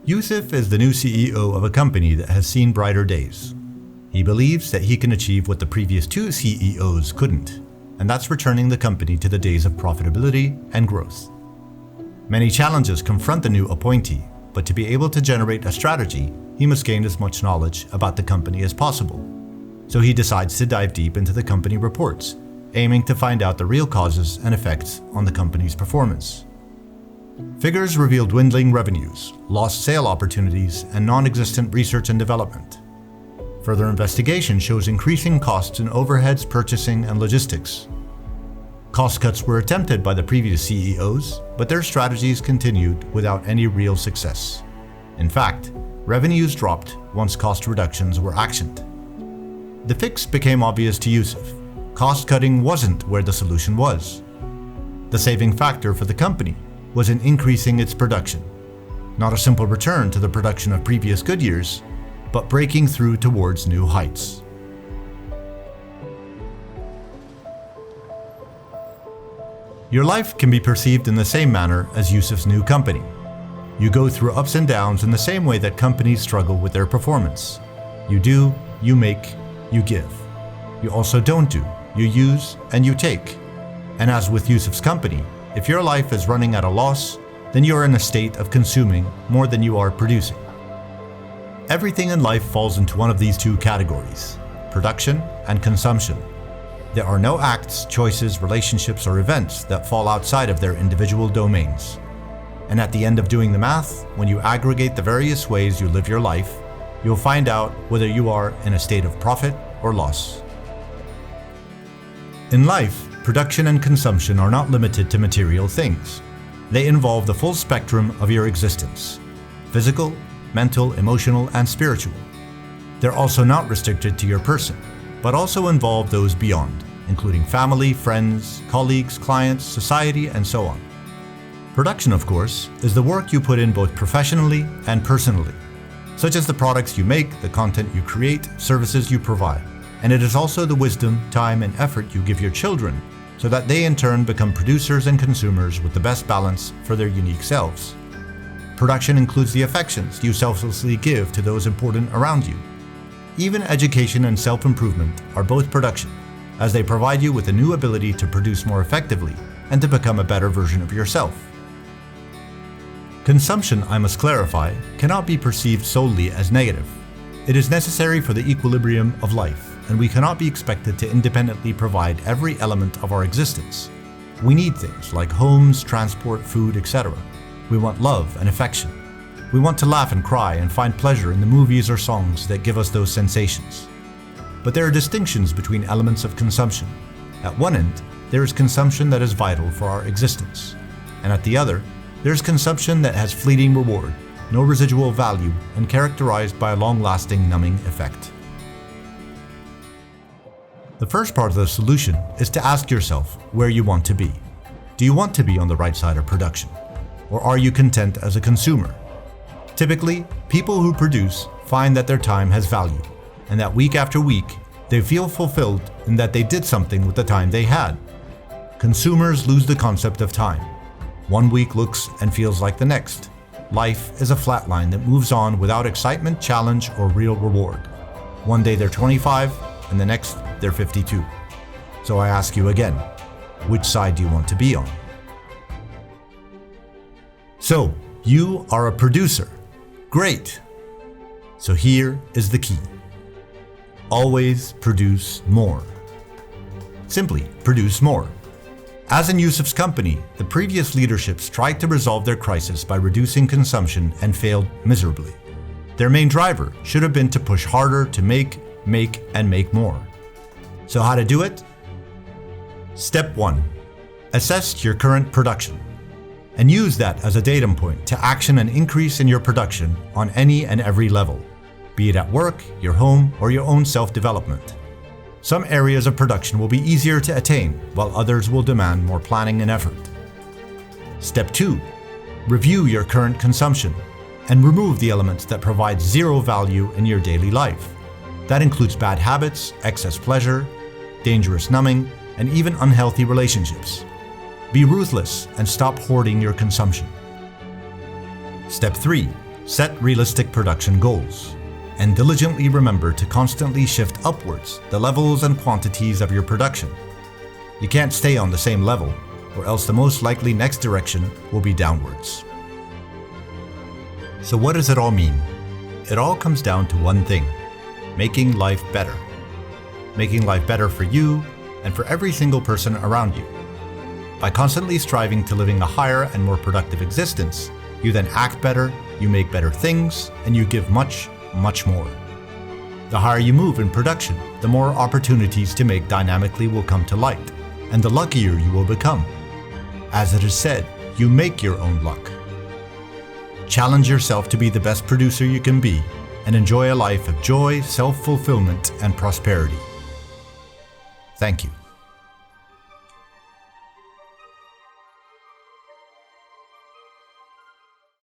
Yusuf is the new CEO of a company that has seen brighter days. He believes that he can achieve what the previous two CEOs couldn't, and that's returning the company to the days of profitability and growth. Many challenges confront the new appointee, but to be able to generate a strategy, he must gain as much knowledge about the company as possible. So he decides to dive deep into the company reports, aiming to find out the real causes and effects on the company's performance. Figures reveal dwindling revenues, lost sale opportunities, and non-existent research and development. Further investigation shows increasing costs in overheads, purchasing, and logistics. Cost cuts were attempted by the previous CEOs, but their strategies continued without any real success. In fact, revenues dropped once cost reductions were actioned. The fix became obvious to Yusuf. Cost cutting wasn't where the solution was. The saving factor for the company was in increasing its production. Not a simple return to the production of previous good years, but breaking through towards new heights. Your life can be perceived in the same manner as Yusuf's new company. You go through ups and downs in the same way that companies struggle with their performance. You do, you make, you give. You also don't do, you use, and you take. And as with Yusuf's company, if your life is running at a loss, then you are in a state of consuming more than you are producing. Everything in life falls into one of these two categories: production and consumption. There are no acts, choices, relationships, or events that fall outside of their individual domains. And at the end of doing the math, when you aggregate the various ways you live your life, you'll find out whether you are in a state of profit or loss. In life, production and consumption are not limited to material things. They involve the full spectrum of your existence: physical, mental, emotional, and spiritual. They're also not restricted to your person, but also involve those beyond, including family, friends, colleagues, clients, society, and so on. Production, of course, is the work you put in both professionally and personally, such as the products you make, the content you create, services you provide. And it is also the wisdom, time, and effort you give your children, so that they in turn become producers and consumers with the best balance for their unique selves. Production includes the affections you selflessly give to those important around you. Even education and self-improvement are both production, as they provide you with a new ability to produce more effectively and to become a better version of yourself. Consumption, I must clarify, cannot be perceived solely as negative. It is necessary for the equilibrium of life, and we cannot be expected to independently provide every element of our existence. We need things like homes, transport, food, etc. We want love and affection. We want to laugh and cry and find pleasure in the movies or songs that give us those sensations. But there are distinctions between elements of consumption. At one end, there is consumption that is vital for our existence, and at the other, there is consumption that has fleeting reward, no residual value, and characterized by a long-lasting numbing effect. The first part of the solution is to ask yourself where you want to be. Do you want to be on the right side of production? Or are you content as a consumer? Typically, people who produce find that their time has value, and that week after week, they feel fulfilled in that they did something with the time they had. Consumers lose the concept of time. One week looks and feels like the next. Life is a flat line that moves on without excitement, challenge, or real reward. One day they're 25, and the next they're 52. So I ask you again, which side do you want to be on? So, you are a producer. Great! So here is the key. Always produce more. Simply produce more. As in Yusuf's company, the previous leaderships tried to resolve their crisis by reducing consumption and failed miserably. Their main driver should have been to push harder to make, and make more. So how to do it? Step 1. Assess your current production, and use that as a datum point to action an increase in your production on any and every level, be it at work, your home, or your own self-development. Some areas of production will be easier to attain, while others will demand more planning and effort. Step 2. Review your current consumption and remove the elements that provide zero value in your daily life. That includes bad habits, excess pleasure, dangerous numbing, and even unhealthy relationships. Be ruthless and stop hoarding your consumption. Step 3. Set realistic production goals, and diligently remember to constantly shift upwards the levels and quantities of your production. You can't stay on the same level, or else the most likely next direction will be downwards. So what does it all mean? It all comes down to one thing: making life better. Making life better for you and for every single person around you. By constantly striving to living a higher and more productive existence, you then act better, you make better things, and you give much, much more. The higher you move in production, the more opportunities to make dynamically will come to light, and the luckier you will become. As it is said, you make your own luck. Challenge yourself to be the best producer you can be, and enjoy a life of joy, self-fulfillment, and prosperity. Thank you.